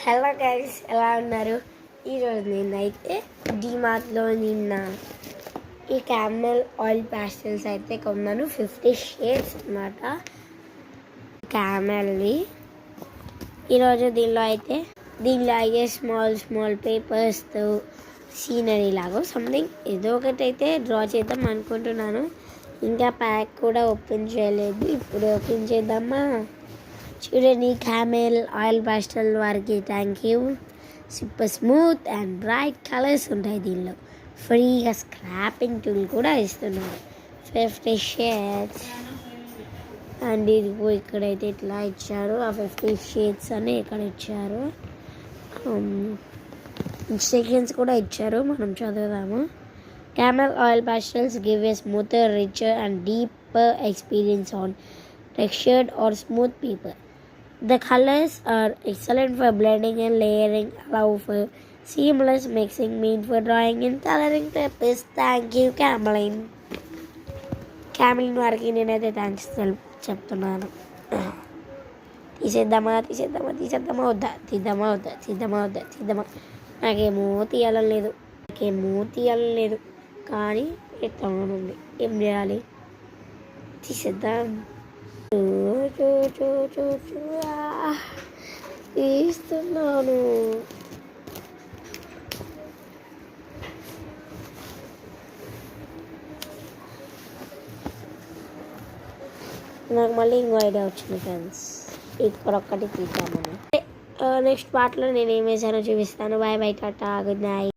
Hello guys, ఎలా ఉన్నారు? ఈరోజు నేనైతే డిమార్ట్లో నిన్న ఈ క్యామెల్ ఆయిల్ ప్యాస్టల్స్ అయితే కొన్నాను. 50 షేడ్స్ అన్నమాట క్యామెల్ని. ఈరోజు దీనిలో అయితే స్మాల్ పేపర్స్తో సీనరీ లాగా సంథింగ్ ఏదో ఒకటి అయితే డ్రా చేద్దాం అనుకుంటున్నాను. ఇంకా ప్యాక్ కూడా ఓపెన్ చేయలేదు, ఇప్పుడు ఓపెన్ చేద్దామా? చూడండి, క్యామెల్ ఆయిల్ పాస్టల్ వారికి thank you. Super smooth and bright colours ఉంటాయి దీనిలో. ఫ్రీగా స్క్రాపింగ్ టూల్ కూడా ఇస్తున్నారు. 50 షేడ్స్ అండ్ ఇదిగో ఇక్కడైతే ఇట్లా ఇచ్చారు. ఆ 50 షేడ్స్ అని ఇక్కడ ఇచ్చారు. ఇన్స్ట్రక్షన్స్ కూడా ఇచ్చారు, మనం చదువుదాము. Camel oil pastels give a smoother, richer and deeper experience on textured or smooth paper. The colors are excellent for blending and layering, allow for seamless mixing, mean for drawing and coloring papers. Thank you, Cameline. Cameline వారికి నేనైతే thanks చెప్తున్నాను. తీసేద్దామా నాకేమో తీయాలని లేదు కానీ ఎత్తానుంది. ఏం చేయాలి? తీసేద్దాం. తీస్తున్నాను. నాకు మళ్ళీ ఇంకో ఐడియా వచ్చింది ఫ్రెండ్స్, ఇక్కడ ఒక్కటి తీద్దామని. నెక్స్ట్ పార్ట్లో నేను ఏం వేసానో చూపిస్తాను. Bye bye, tata, good night.